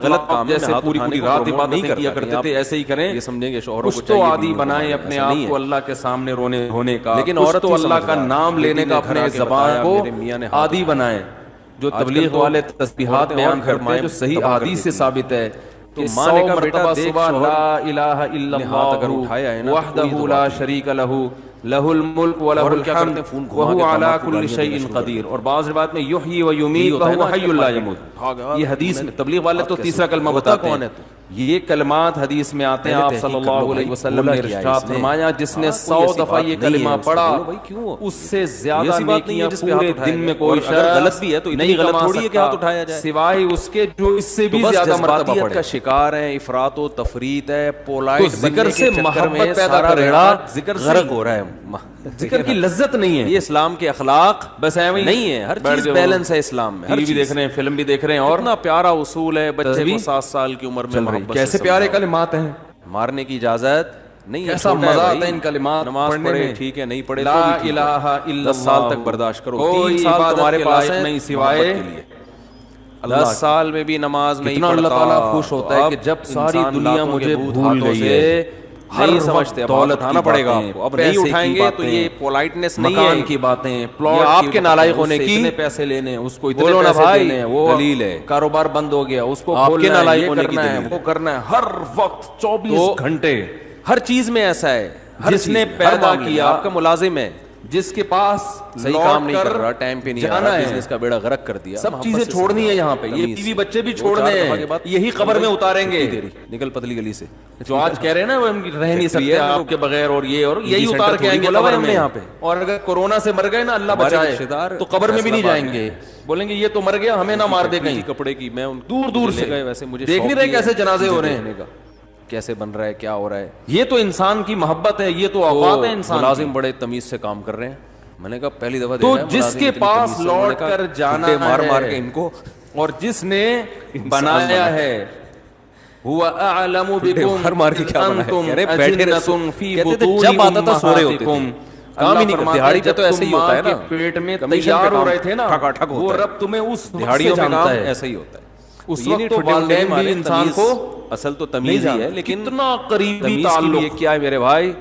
غلط کام ہے، جیسے پوری پوری رات عبادتیں کیا کرتے تھے ایسے ہی کریں. یہ سمجھیں گے شوہروں کو تو عادی بنائیں اپنے آپ کو اللہ کے سامنے رونے ہونے کا, لیکن عورت تو اللہ کا نام لینے کا اپنے زبان کو عادی بنائیں. جو تبلیغ والے تسبیحات بیان کرتے ہیں جو صحیح احادیث سے ثابت ہے کہ ماں نے کہا بیٹا صبح لا الہ الا اللہ وحدہ لا شریک لہ لہ الملک ولہ الحمد وہو علی کل شیء قدیر. اور بعض روایت میں یحیی و یمیت وہو حی لا یموت. یہ حدیث میں تبلیغ والے تو تیسرا کلمہ بتاتے ہیں. یہ کلمات حدیث میں آتے ہیں. آپ صلی اللہ علیہ وسلم نے ارشاد فرمایا جس نے 100 دفعہ یہ کلمہ پڑھا اس سے زیادہ نیکیاں پورے دن میں کوئی شخص غلط بھی ہے تو نہیں غلط تھوڑی ہے کہ ہاتھ اٹھایا جائے سوائے اس کے جو اس سے بھی زیادہ مرتبہ پڑھے. کا شکار ہے, افراط و تفریط ہے, پولائٹ ذکر سے محبت پیدا کرے گا, ذکر غرق ہو رہا ہے, ذکر کی لذت نہیں ہے. یہ اسلام کے اخلاق بس نہیں ہے, ہر چیز بیلنس ہے اسلام میں. ٹی وی دیکھ رہے ہیں, فلم بھی دیکھ رہے ہیں, اور اتنا پیارا اصول ہے بچے کو 7 سال کی عمر میں محبت کیسے پیارے کلمات ہیں, مارنے کی اجازت نہیں ہے. کیسا مزہ آتا ہے ان کلمات نماز پڑھے ٹھیک ہے, نہیں پڑھے لا الہ الا اللہ 10 سال تک برداشت کرو. 3 سال تمہارے پاس نہیں سوائے 10 سال میں بھی نماز نہیں پڑھتا. اللہ تعالیٰ خوش ہوتا ہے کہ جب ساری دنیا مجھے بھول گئی ہے, نہیں سمجھتے, دولت اٹھانا پڑے گا آپ کو. اب نہیں اٹھائیں گے تو یہ پولائٹنس نہیں ہے. مکان کی باتیں, پلاٹ آپ کے نالائق ہونے کی, اتنے پیسے لینے اس کو, اتنے پیسے دینے, وہ دلیل ہے. کاروبار بند ہو گیا اس کو, آپ کے نالائق ہونے کی دلیل, وہ کرنا ہے ہر وقت 24 گھنٹے. ہر چیز میں ایسا ہے. جس نے پیدا کیا آپ کا ملازم ہے, جس کے پاس صحیح کام نہیں کر رہا, ٹائم پہ نہیں آنا ہے, بزنس کا بیڑا غرق کر دیا, سب چیزیں چھوڑنی ہے یہاں پہ. یہ بیوی بچے بھی چھوڑنے ہیں, یہی قبر میں اتاریں گے. نکل پتلی گلی سے جو آج کہہ رہے ہیں نا رہ نہیں سکتے آپ کے بغیر, اور یہ اور یہی اتار کے آئیں گے قبر میں یہاں پہ. اور اگر کورونا سے مر گئے نا اللہ بچائے تو قبر میں بھی نہیں جائیں گے, بولیں گے یہ تو مر گیا ہمیں نہ مار دے کہیں. کپڑے کی میں دور دور سے گئے, ویسے مجھے دیکھ نہیں رہے کیسے جنازے ہو رہے ہیں, کیسے بن رہا ہے, کیا ہو رہا ہے. یہ تو انسان کی محبت ہے, یہ تو اوقات ہے انسان. ملازم بڑے تمیز سے کام کر رہے ہیں. میں نے کہا پہلی دفعہ تو جس کے پاس لوٹ کر جانا مار مار کے ان کو, اور جس نے بنایا ہے هو اعلم بكم مار مار کے کیا بنایا, کہہ رہے بیٹھے رہے فی بطون جب آتا تھا سو رہے ہوتے تھے. کام ہی نہیں کرتے. دہاڑی پہ تو ایسے ہی ہوتا ہے نا, پیٹ میں تیار ہو رہے تھے نا, وہ رب تمہیں اس دہاڑیوں میں کام ایسا ہی ہوتا ہے. اس وقت تو والدین بھی انسان کو اصل تو تمیز ہی ہے, لیکن کتنا قریبی تعلق کیا ہے میرے بھائی,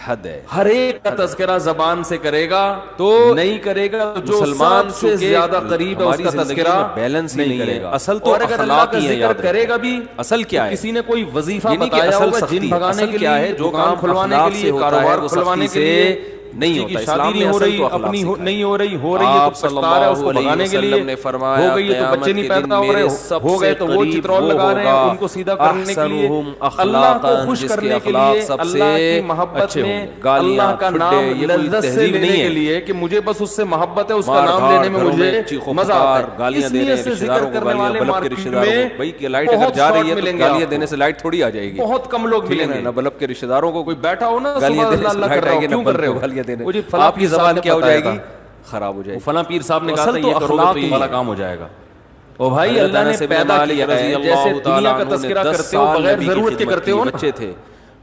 حد ہے. ہر ایک کا تذکرہ زبان سے کرے گا تو نہیں کرے گا, تو جو مسلمان سے زیادہ قریب ہے اس کا تذکرہ بیلنس نہیں کرے گا. اصل تو اگر اللہ کا ذکر کرے گا بھی, اصل کیا ہے, کسی نے کوئی وظیفہ بتایا ہوگا جن بھگانے کے لیے, جو کام کھلوانے کے لیے, کاروبار کھلوانے کے لیے نہیں ہوتا. شادی نہیں ہو رہی, اپنی نہیں ہو رہی, ہو رہی ہے تو پچھتا رہا ہے اس کو بھگانے کے لیے, ہو گئی ہے تو بچے نہیں پیدا ہو رہے, ہو گئے تو وہ چترول لگا رہے ہیں ان کو سیدھا کرنے کے لیے, اللہ کو خوش کرنے کے لیے, اللہ کی محبت میں, اللہ کا نام لذت سے لینے کے لیے کہ مجھے بس اس سے محبت ہے, اس کا نام لینے میں مجھے مزہ آتا ہے. گالیاں دے رہے ہیں رشتہ داروں کو, گالیاں بلب کے رشتہ داروں کو. بھائی کہ لائٹ اگر جا رہی ہے تو گالیاں دینے سے لائٹ تھوڑی آ جائے گی. بہت کم لوگ ملیں گے نہ بلب کے رشتہ داروں کو, کوئی بیٹھا ہو نا گالیاں دینے سے لائٹ آئے گی, نہ بلب کو گالیاں دینے. آپ کی زبان کیا ہو جائے گی, خراب ہو جائے گی. فلاں پیر صاحب نے کہا تھا یہ کرو تو یہ والا کام ہو جائے گا. او بھائی اللہ نے پیدا کیا ہے, جیسے دنیا کا تذکرہ کرتے ہو بغیر ضرورت کے کرتے ہو نا. بچے تھے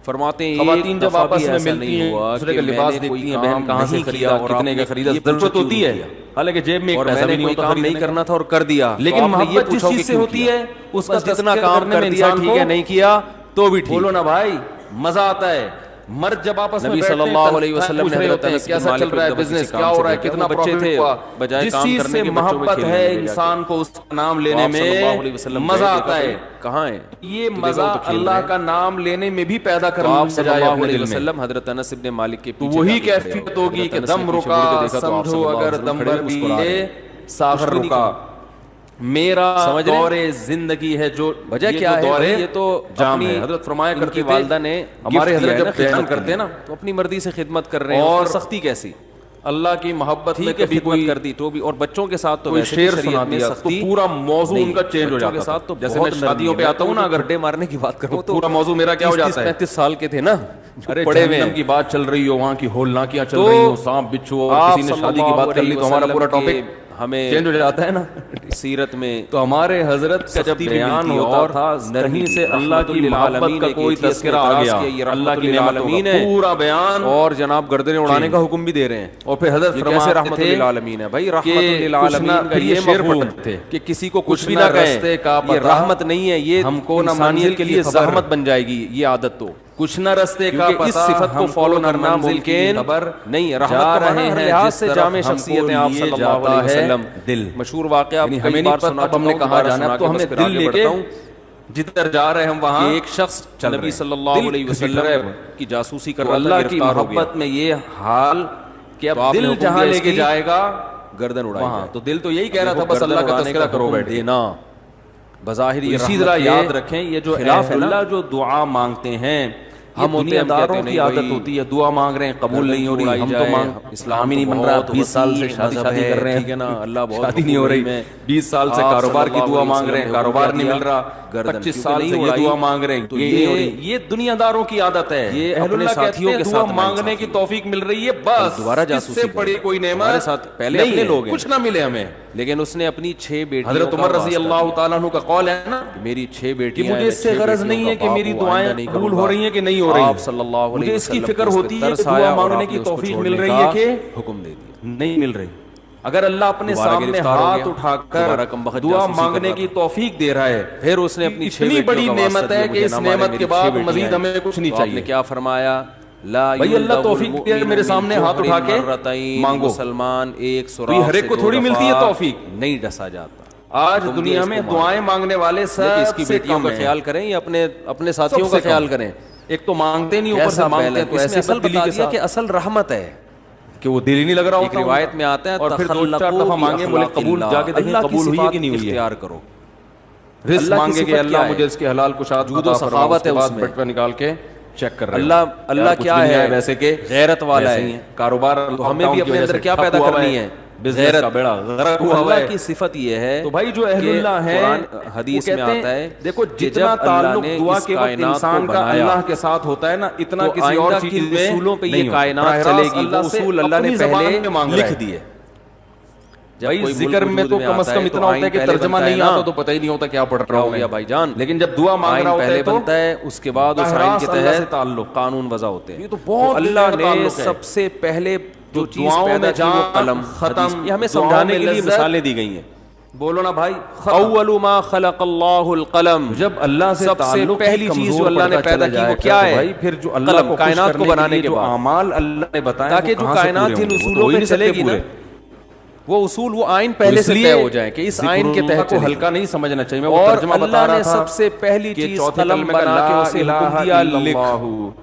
فرماتے ہیں خواتین جب آپس میں ملتی ہیں دوسرے کا لباس دیکھتی ہیں, بہن کہاں سے خریدا, کتنے کا خریدا, ضرورت ہوتی ہے, حالانکہ جیب میں ایک پیسہ بھی نہیں ہوتا, کام نہیں کرنا تھا اور کر دیا. لیکن محبت جس چیز سے ہوتی ہے اس کا جتنا کام کر دیا ٹھیک ہے, نہیں کیا تو بھی ٹھیک. بولو نا بھائی, مزہ آتا ہے. مرد جب آپس میں نبی صلی اللہ علیہ وسلم نے حضرت انس کیسا چل رہا ہے بزنس, کیا ہو رہا ہے, کتنا پروفٹ ہوا, بجائے جس کام چیز کرنے سے کے محبت ہے انسان کو اس کا نام لینے میں مزہ آتا ہے. کہاں ہے یہ مزہ اللہ کا نام لینے میں بھی پیدا کرنا چاہیے اپنے دل میں. حضرت انس ابن مالک کے پیچھے وہی کیفیت ہوگی کہ دم رکا سمجھو اگر دم بھر دیے ساغر رکا. میرا دور زندگی ہے جو وجہ کیا ہے, یہ تو جام ہے. حضرت فرمایا کرتی والدہ نے ہمارے حضرت جب بیان کرتے ہیں نا تو اپنی مرضی سے خدمت کر رہے ہیں, اور سختی کیسی, اللہ کی محبت میں کبھی کوئی کر دی تو بھی, اور بچوں کے ساتھ تو کوئی شعر سنا دیا تو پورا موضوع ان کا چینج ہو جاتا ہے. تو جیسے میں شادیوں پہ آتا ہوں نا, اگر ڈے مارنے کی بات کروں تو پورا موضوع میرا کیا ہو جاتا ہے, 35 سال کے تھے نا, ارے جہنم کی بات چل رہی ہو, وہاں کی ہولناکیاں چل رہی ہو, سانپ بچھو, اور کسی نے شادی کی بات کر لی تو ہمارا پورا ٹاپک ہمیں چینج ہو جاتا ہے نا سیرت میں تو ہمارے حضرت کا جب بیان ہوتا تھا کہیں سے اللہ کی محبت کا کوئی تذکرہ آ گیا, اللہ کی نعمتوں کا پورا بیان, اور جناب گردنیں اڑانے کا حکم بھی دے رہے ہیں. اور پھر حضرت فرماتے رحمت للعالمین ہے بھائی, رحمت للعالمین کا یہ مفہوم کہ کسی کو کچھ بھی نہ کہیں, یہ رحمت نہیں ہے, یہ ہم کو انسانیت کے لیے زحمت بن جائے گی یہ عادت. تو کچھ نہ رستے کا پتہ, اس صفت کو فالو کرنا ممکن نہیں ہے. رحمت کا معنی ہر لحاظ سے جامع شخصیت ہے آپ صلی اللہ علیہ وسلم. دل مشہور واقعہ آپ کئی بار سنا, ہم نے کہاں جانا تو ہمیں دل لے کے جدھر جا رہے ہیں ہم وہاں. ایک شخص نبی صلی اللہ علیہ وسلم کی جاسوسی کر رہا تھا, اللہ کی محبت میں یہ حال کہ اب دل جہاں لے کے جائے گا گردن اڑائی جائے. تو دل تو یہی کہہ رہا تھا بس اللہ کا تذکرہ کرو بیٹھ دینا. بظاہر اسی طرح یاد رکھیں یہ جو اللہ جو دعا مانگتے ہیں, ہم دنیا داروں کی عادت ہوتی ہے دعا مانگ رہے ہیں قبول نہیں ہو رہی, ہم تو اسلام ہی نہیں بن رہا, 20 سال سے شادی کر رہے ہیں نا, اللہ شادی نہیں ہو رہی, 20 سال سے کاروبار کی دعا مانگ رہے ہیں, کاروبار نہیں مل رہا, 25 سال سے یہ دعا مانگ رہے ہیں, تو یہ دنیا داروں کی عادت ہے. یہ اپنے ساتھیوں کے ساتھ مانگنے کی توفیق مل رہی ہے, بس دوبارہ اس سے بڑی کوئی نعمت ساتھ پہلے اپنے لوگ کچھ نہ ملے ہمیں. لیکن اس نے اپنی 6 بیٹیوں, حضرت عمر رضی اللہ تعالیٰ عنہ کا قول ہے نا, میری 6 بیٹیاں ہیں, مجھے اس سے غرض نہیں ہے کہ میری دعائیں قبول ہو رہی ہیں کہ نہیں ہو رہی, آپ صلی اللہ علیہ وسلم مجھے اس کی فکر ہوتی ہے کہ دعا مانگنے کی توفیق مل رہی ہے کہ حکم دے دیا نہیں مل رہی. اگر اللہ اپنے سامنے ہاتھ اٹھا کر دعا مانگنے کی توفیق دے رہا ہے, پھر اس نے اپنی اتنی بڑی نعمت ہے کہ اس نعمت کے بعد مزید ہمیں کچھ نہیں چاہیے. کیا فرمایا, بھائی اللہ توفیق دے, میرے سامنے ہاتھ اٹھا کے مانگو. مسلمان ایک سوراخ ہر ایک کو تھوڑی ملتی ہے توفیق, نہیں ڈسا جاتا. آج دنیا میں دعائیں مانگنے والے سب اس کی بیٹیوں کا خیال کریں یا اپنے ساتھیوں کا خیال کریں. ایک تو مانگتے نہیں, اوپر سے مانگتے ہیں, تو ایسے اصل بتا دیا کہ اصل رحمت ہے کہ وہ دل ہی نہیں لگ رہا ہوتا. ایک روایت میں آتا ہے اور پھر 2-4 دفعہ مانگے, بولے قبول, جا کے دیکھیں قبول ہوئی ہے کہ نہیں ہوئی ہے. اختیار کرو, رزق مانگے کہ اللہ مجھے اس کے حلال کشاد جود و سخاوت ہے اس میں, بٹوا نکال کے چیک کر رہے ہیں. اللہ کیا ہے ویسے کہ غیرت والا ہے, کاروبار تو ہمیں بھی اپنے اندر کیا پیدا کرنی ہے, غیرت کا بیڑا غرق ہوا ہے. اللہ کی صفت یہ ہے. تو بھائی جو اہل اللہ ہے, حدیث میں آتا ہے دیکھو جتنا تعلق دعا کے وقت انسان کا اللہ کے ساتھ ہوتا ہے نا, اتنا کسی اور چیز میں اصولوں پہ یہ کائنات چلے گی. وہ اصول اللہ نے پہلے لکھ دیے. بھائی ذکر میں تو کم از کم اتنا ہوتا ہے کہ ترجمہ نہیں آتا تو پتہ ہی نہیں ہوتا کیا پڑھ رہا ہوں یا بھائی جان, لیکن جب دعا مانگ رہا ہوتا ہے تو بنتا ہے, اس کے بعد اس آئین کے تحت تعلق قانون وضع ہوتے ہیں. یہ تو بہت اللہ نے سب سے پہلے جو چیز پیدا کی وہ قلم ختم, یہ ہمیں سمجھانے کے لیے مثالیں دی گئی ہیں. بولو نا بھائی, اول ما خلق اللہ القلم, جب اللہ سے سب سے پہلی چیز جو اللہ نے پیدا کی وہ کیا ہے, پھر جو اللہ کو کائنات کو بنانے کے بعد اعمال اللہ نے بتایا, تاکہ جو کائنات جن اصولوں پہ چلے گی نا, وہ اصول وہ آئین پہلے سے طے ہو جائیں کہ اس آئین کے تحت کو ہلکا نہیں سمجھنا چاہیے. اور اللہ نے سب سے پہلی چیز قلم بنا کے اسے حکم دیا لکھ.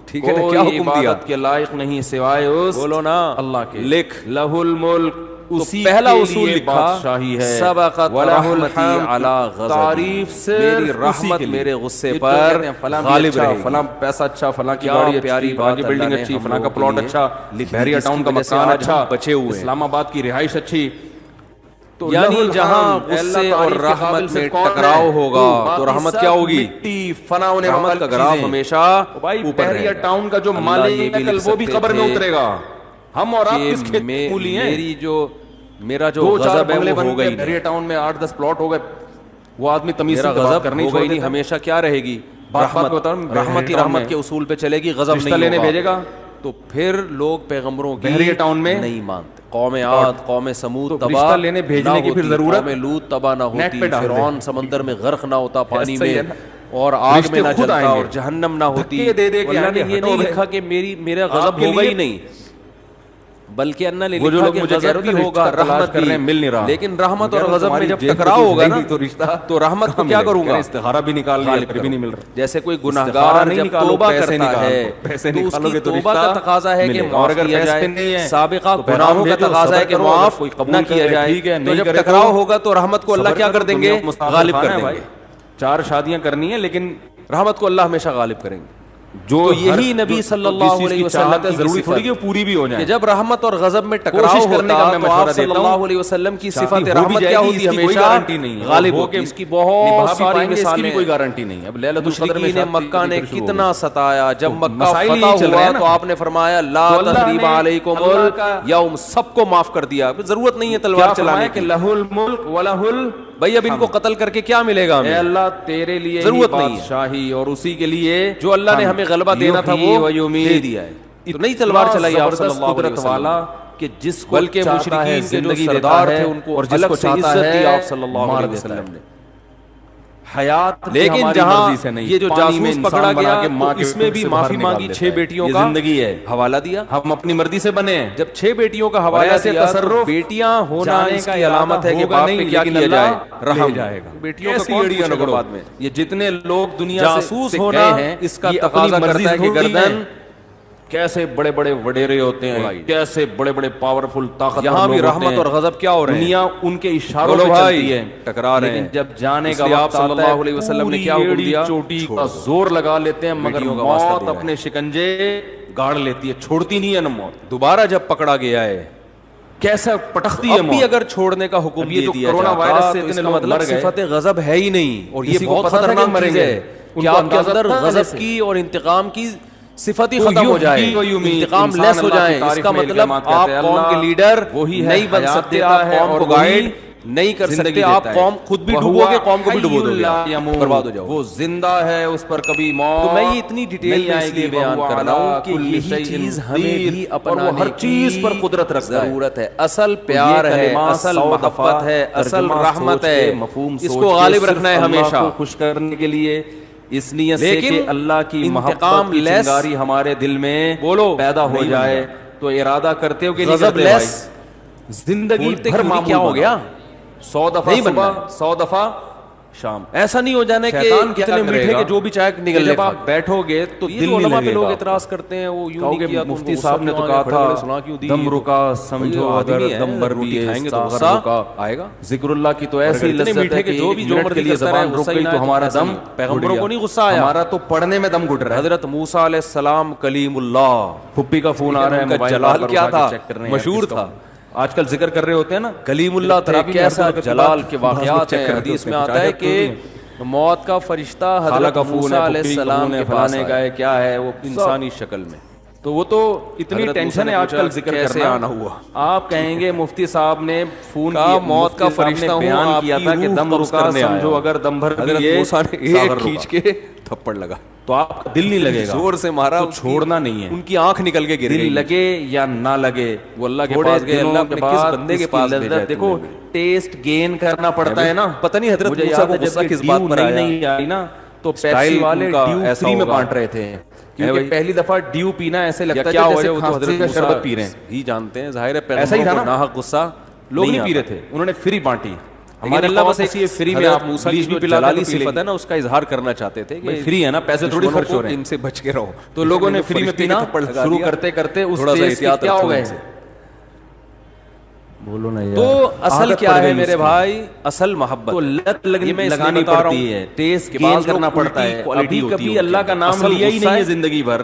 ٹھیک ہے, کیا حکم دیا کے لائق نہیں سوائے اس, بولو نا اللہ کے, لکھ. لہ الملک, اسی پہلا اصول لکھا, سبقت رحمتی علی غضبی, تعریف سے میری رحمت میرے غصے پر غالب رہے. فلاں پیسہ اچھا, فلاں کی گاڑی اچھی, فلاں کی بلڈنگ اچھی, فلاں کا پلاٹ اچھا, بحریہ ٹاؤن کا مکان اچھا, بچے ہوئے اسلام آباد کی رہائش اچھی. یعنی جہاں غصے اور رحمت میں ٹکراؤ ہوگا تو رحمت کیا ہوگی, رحمت کا گراف ہمیشہ اوپر رہے گا. ٹاؤن کا جو مالک ہے وہ بھی قبر میں اترے گا. ہم اور آپ کس کھیت مولی ہیں, میرا جو غضب ہے وہ ہو گئی بحریہ ٹاؤن میں 8-10 پلاٹ ہو گئے, وہ آدمی تمیز سے غضب کرنے ہو گئی نہیں, ہمیشہ کیا رہے گی رحمت ہی رحمت کے اصول پہ چلے گی, غضب نہیں لینے بھیجے گا. تو پھر لوگ پیغمبروں کی بحریہ ٹاؤن میں نہیں مانتے. قوم عاد, قوم سمود تباہ لینے بھیجنے کی پھر ضرورت, قوم لوط تباہ نہ ہوتی, فرعون سمندر میں غرق نہ ہوتا پانی میں, اور آگ میں نہ جلتا, اور جہنم نہ ہوتی. اللہ نے یہ نہیں لکھا کہ میرا غضب ہوگا ہی نہیں, بلکہ اللہ نے لکھا کہ غضب بھی ہوگا, رحمت بھی مل نہیں رہا. لیکن رحمت اور غضب میں جب ٹکراؤ ہوگا نا تو رحمت کو کیا کروں گا, استخارہ بھی نکال لیا پھر بھی نہیں مل رہا. جیسے کوئی گناہگار جب توبہ کرتا ہے تو اس کی توبہ کا تقاضا ہے کہ معاف کیا جائے, سابقہ گناہوں کا تقاضا ہے کہ معاف نہ کیا جائے. تو جب ٹکراؤ ہوگا تو رحمت کو اللہ کیا کر دیں گے, غالب کر دیں گے. 4 شادیاں کرنی ہیں لیکن رحمت کو اللہ ہمیشہ غالب کریں گے. جو یہی نبی صلی اللہ علیہ وسلم کی ضروری تھوڑی کہ پوری بھی ہو جائے کہ جب رحمت اور غضب میں ٹکراؤ ہوتا تو آپ صلی اللہ علیہ وسلم کی صفت رحمت کیا ہوتی ہمیشہ غالب ہوتی. اس کی بہت ساری مثالیں. کوئی گارنٹی نہیں. اب لیلۃ القدر میں مشرکین مکہ نے کتنا ستایا. جب مکہ فتح ہوا تو آپ نے فرمایا لا تثریب علیکم اليوم, سب کو معاف کر دیا, ضرورت نہیں ہے تلوار چلانے کی. لہ الملک ولہ بھائی اب ان کو قتل کر کے کیا ملے گا ہمیں؟ اے اللہ تیرے لیے ضرورت نہیں بادشاہی اور اسی کے لیے جو اللہ نے ہمیں غلبہ دینا تھا وہ دے دیا ہے. تو نہیں تلوار چلائی آپ صلی اللہ علیہ وسلم, کہ جس کو بلکہ مشرکین کے جو سردار تھے ان کو الگ سے عزت دی آپ صلی اللہ علیہ وسلم نے. حیات لیکن جہاں یہ جو جاسوس پکڑا گیا تو اس میں بھی معافی مانگی, 6 بیٹیوں کا زندگی ہے, حوالہ دیا. ہم اپنی مرضی سے بنے ہیں. جب 6 بیٹیوں کا حوالہ دیا تو بیٹیاں ہونا اس کی علامت ہے کہ باپ پہ کیا کیا جائے, رحم جائے گا. بیٹیوں کا کون پوچھے گا بعد میں؟ یہ جتنے لوگ دنیا جاسوس ہونا اس کا تقاضا کرتا ہے کہ گردن کیسے بڑے بڑے وڈیرے ہوتے ہیں, کیسے بڑے بڑے پاورفل طاقت. یہاں بھی رحمت اور غضب کیا ہو رہے ہیں, دنیا ان کے اشاروں پہ چلتی ہے, ٹکرا رہے ہیں. جب جانے کا وقت صلی اللہ علیہ وسلم نے کیا حکم دیا, چوٹی کا زور لگا لیتے ہیں مگر موت اپنے شکنجے گاڑ لیتی ہے, چھوڑتی نہیں ہے نا موت. دوبارہ جب پکڑا گیا ہے کیسا پٹختی ہے موت. اگر چھوڑنے کا حکم دے دیا کورونا وائرس سے اتنے لوگ مر گئے, صفت غضب ہے ہی نہیں. اور یہ بہت خطرناک چیز ہے کہ آپ کے اندر غضب کی اور انتقام کی صفت ہی ختم ہو جائے, انتقام لیس ہو جائے. اس کا مطلب آپ قوم کے لیڈر نہیں بن سکتے, آپ قوم کو گائیڈ نہیں کر سکتے, آپ قوم خود بھی ڈوبو گے, قوم کو بھی ڈوبو دو گے, برباد ہو جاؤ. وہ زندہ ہے, اس پر کبھی موت. تو میں یہ اتنی ڈیٹیل میں اس لیے بیان کر رہا ہوں کہ یہی چیز ہمیں بھی اپنانے کی چیز پر قدرت ضرورت ہے. اصل پیار ہے, اصل محبت ہے, اصل رحمت ہے, اس کو غالب رکھنا ہے ہمیشہ, خوش کرنے کے لیے, اس نیت سے کہ اللہ کی محبت کی چنگاری ہمارے دل میں پیدا ہو جائے. تو ارادہ کرتے ہو کہ غضب لیس زندگی بھر معمول کیا ہو گیا, 100 دفعہ صبح 100 دفعہ شام. ایسا نہیں ہو جانا کہ اتنے میٹھے کہ جو بھی چائے نکل لے. جب آپ بیٹھو گے تو دل نہیں لگے گا. لوگ اعتراض کرتے ہیں وہ یوں نہیں کیا, مفتی صاحب نے تو کہا تھا دم رکا سمجھو اگر دم بھر بھی کھائیں گے تو غصہ آئے گا. ذکر اللہ کی تو ایسی لذت ہے کہ جو بھی جو مرضی زبان رک گئی تو ہمارا دم, پیغمبروں کو نہیں غصہ آیا, ہمارا تو پڑھنے میں دم گھٹ رہا ہے. حضرت موسیٰ علیہ السلام کلیم اللہ, پھپھی کا فون آ رہا ہے, جلال کیا تھا, مشہور تھا. آج کل ذکر کر رہے ہوتے ہیں نا کلیم اللہ تھا, کیسا جلال کے واقعات ہیں. حدیث میں آتا ہے کہ موت کا فرشتہ حضرت موسیٰ علیہ السلام کے پاس آیا, کیا ہے وہ انسانی شکل میں. تو وہ تو اتنی ٹینشن ہے آج کل ذکر کیسے آنا ہوا. آپ کہیں گے مفتی صاحب نے فون کیا موت کا فرشتہ بیان کیا تھا کہ دم رکا سمجھو اگر دم بھر بھی ایک کھینچ کے تھپڑ لگا تو آپ کا دل نہیں لگے گا, زور سے مارا, چھوڑنا نہیں ہے. ان کی آنکھ نکل کے گر گئی, لگے یا نہ لگے وہ اللہ کے پاس گئے, اللہ نے کس بندے کے پاس بھیجا ہے. دیکھو ٹیسٹ گین کرنا پڑتا ہے نا. پتہ نہیں حضرت موسیٰ کو غصہ کس بات پر نہیں آئی نا, تو پیپسی والے ڈیو فری میں بانٹ رہے تھے, کیونکہ پہلی دفعہ ڈیو پینا ایسے لگتا ہے جیسے کھانسی کا شربت پی رہے ہیں. ہی جانتے ہیں ظاہر ہے پیغمبروں کو ناحق غصہ لوگ نہیں پی رہے تھے, انہوں نے فری بانٹی. ہمارے اللہ بس ایک فری میں آپ موسیٰ کی جو جلالی صفت ہے نا اس کا اظہار کرنا چاہتے تھے کہ فری ہے نا, پیسے تھوڑی خرچ ہو رہے ہیں, ان سے بچ کے رہو. تو لوگوں نے فری میں پینا شروع کرتے کرتے اس ٹیسٹ کیا ہو گئے. بولو نا یار, تو اصل کیا ہے میرے بھائی, اصل محبت. تو لت لگانی پڑتی ہے, ٹیسٹ گین کرنا پڑتا ہے. ابھی کبھی اللہ کا نام لیا ہی نہیں ہے زندگی بھر,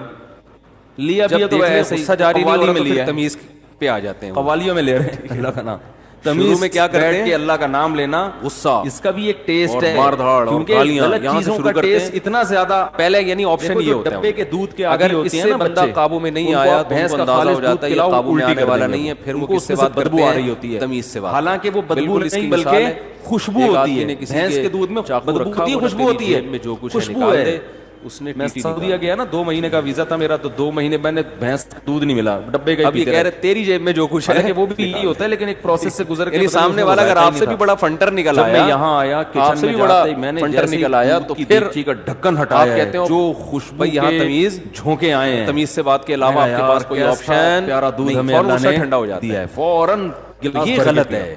لیا بھی تو ایسے غصہ جاری نہیں ہو رہا, تمیز پہ آ جاتے ہیں, قوالیوں میں لے رہے ہیں اللہ کا نام. تمیز میں کیا کرتے ہیں, اللہ کا نام لینا, غصہ, اس کا بھی ایک ٹیسٹ ہے, مار دھاڑ, کیونکہ غلط چیزوں کا ٹیسٹ اتنا زیادہ پہلے یعنی آپشن یہ ہوتا ہے. ڈبے کے دودھ کے اگر اس سے بندہ قابو میں نہیں آیا تو بھینس کا اندازہ ہو جاتا ہے یہ قابو میں آنے والا نہیں ہے, پھر وہ کس سے بات بدبو آ رہی ہوتی ہے, تمیز سے بات. حالانکہ وہ بدبو نہیں بلکہ خوشبو ہوتی ہے. بھینس کے دودھ میں بدبو ہوتی ہے, خوشبو ہوتی ہے, جو کچھ خوشبو ہے. اس نے میں سعودیہ گیا نا, 2 مہینے کا ویزا تھا میرا, تو 2 مہینے میں نے بھینس دودھ نہیں ملا, ڈبے کا. اب یہ کہہ رہے تیری جیب میں جو کچھ ہے وہ بھی یہی ہوتا ہے, لیکن ایک پروسیس سے گزر کے سامنے والا اگر آپ سے بھی بڑا فنٹر نکل آیا, میں یہاں آیا کچن میں بڑا فنٹر نکل آیا تو پھر کا ڈھکن ہٹایا, آپ کہتے ہو جو خوشبو یہاں تمیز جھونکے آئے ہیں, تمیز سے بات کے علاوہ آپ کے پاس کوئی آپشن, پیارا دودھ ہمیں اللہ نے ٹھنڈا ہو جاتا ہے فوراً. یہ غلط ہے.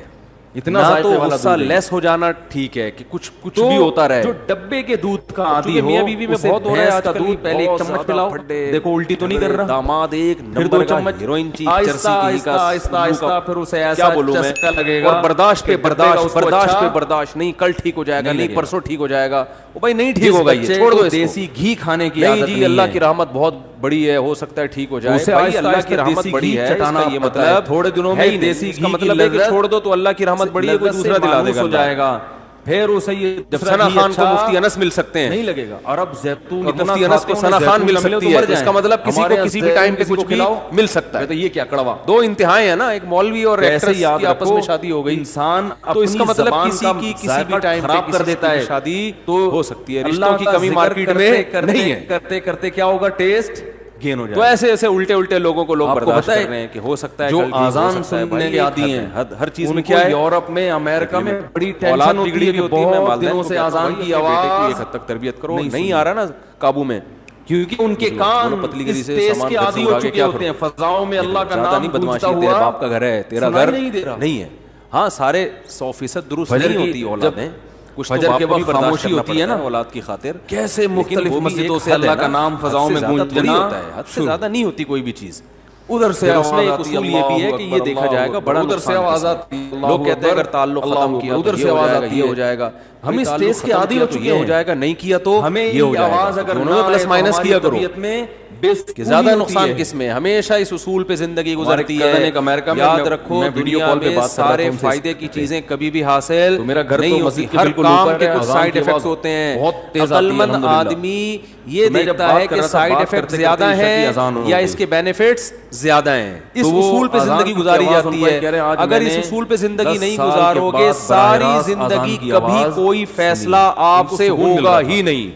اتنا نہ تو غصہ لیس ہو جانا ٹھیک ہے کہ کچھ بھی ہوتا رہے. جو ڈبے کے دودھ کا عادی ہو, میاں بیوی میں بہت ہو رہا ہے آج کل, دودھ پہلے ایک چمچ پلاؤ, دیکھو الٹی تو نہیں کر رہا, داماد ایک نمبر کا ہیروئن چیز, آہستہ آہستہ آہستہ پھر اسے ایسا چسکا لگے گا, اور برداشت پہ برداشت نہیں, کل ٹھیک ہو جائے گا, نہیں پرسوں ٹھیک ہو جائے گا, وہ بھائی نہیں ٹھیک ہوگا, یہ چھوڑ دو, دیسی گھی کھانے کی عادت نہیں جی, اللہ کی رحمت بہت بڑی ہے, ہو سکتا ہے ٹھیک ہو جائے, بھائی اللہ کی رحمت بڑی ہے, یہ مطلب تھوڑے دنوں میں دیسی کا مطلب ہے کہ چھوڑ دو تو اللہ کی رحمت بڑی ہے, کوئی دوسرا دلا دے گا. پھر اسے یہ جب ثنا خان کو مفتی انس مل سکتے ہیں, نہیں لگے گا, اور اب زیتون مفتی انس کو ثنا خان مل سکتی ہے, اس کا مطلب کسی کو کسی بھی ٹائم پہ کچھ بھی مل سکتا ہے. تو یہ کیا کڑوا, دو انتہائیں ہیں نا, ایک مولوی اور ایکٹریس کی آپس میں شادی ہو گئی, انسان تو اس کا مطلب کسی کی کسی بھی ٹائم خراب کر دیتا ہے, شادی تو ہو سکتی ہے, رشتوں کی کمی مارکیٹ میں نہیں ہے. کرتے کرتے کیا ہوگا, ٹیسٹ گین ہو جائے. تو ایسے ایسے الٹے لوگوں کو لوگ برداشت کر رہے ہیں کہ ہو سکتا ہے جو آزان سننے کے عادی ہیں, ہر چیز میں کیا ہے, یورپ میں امریکہ میں بڑی ٹینشن ہوتی ہے کہ بہت دنوں سے آزان کی آواز ایک حد تک تربیت کرو, نہیں آ رہا نا قابو میں, کیونکہ ان کے کان اس تیز کے عادی ہو چکے ہوتے ہیں, فضاؤں میں اللہ کا نام گونجتا ہوا, تیرے باپ کا گھر ہے, تیرا گھر نہیں ہے. ہاں سارے 100% درست نہیں ہوتی اولادیں, فجر کے وقت خاموشی ہوتی ہے نا اولاد کی خاطر, کیسے مختلف مسجدوں سے اللہ کا نام فضاؤں میں گونجنا ہوتا ہے, حد سے زیادہ نہیں ہوتی کوئی بھی چیز. ادھر سے اس میں ایک اصول یہ بھی ہے کہ یہ دیکھا جائے گا بڑا ادھر سے آواز آتی ہے, لوگ کہتے ہیں اگر تعلق ختم کیا ادھر سے آواز آتی ہے, یہ ہو جائے گا, ہم اس تیز کے عادی ہو چکے ہو جائے گا, نہیں کیا تو ہمیں یہ ہو جائے آواز گا. اگر دونوں میں پلس مائنس کیا کرو کہ زیادہ زیادہ نقصان کس میں, ہمیشہ اس اصول پہ زندگی گزرتی ہے. یاد رکھو دنیا میں سارے فائدے کی چیزیں کبھی بھی حاصل نہیں ہوتی, ہر کام کے کچھ سائیڈ ایفیکٹس ہوتے ہیں. عقل مند آدمی یہ دیکھتا ہے کہ سائیڈ ایفیکٹ زیادہ ہیں یا اس کے بینیفٹس زیادہ ہیں, اس اصول پہ زندگی گزاری جاتی ہے. اگر اس اصول پہ زندگی نہیں گزارو گے, ساری زندگی کبھی کوئی فیصلہ آپ سے ہوگا ہی نہیں.